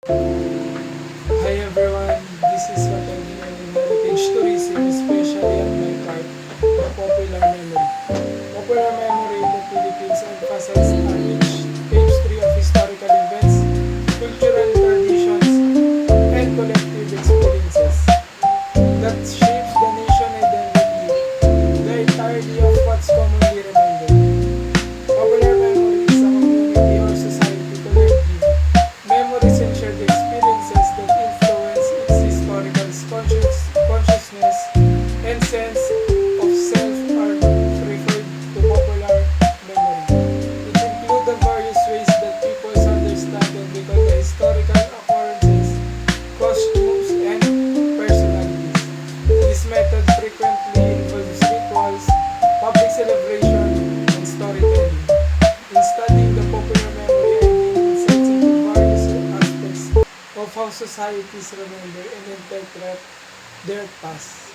Hi everyone, this is what I'm doing in heritage tourism, especially on my part, the popular memory. Popular memory in the Philippines emphasizes a rich history of historical events, cultural traditions, and collective experiences that shapes the nation identity, the entirety of what's commonly remembered. Popular memory is a community or society collective memories and shared experiences that influence its historical consciousness and sense of self are referred to popular memory. It includes the various ways that people understand and recall the historical occurrences, costumes, and personalities. This method frequently involves rituals, public celebration, and storytelling. In studying the popular memory, I gain insights into various aspects of how societies remember and interpret their past.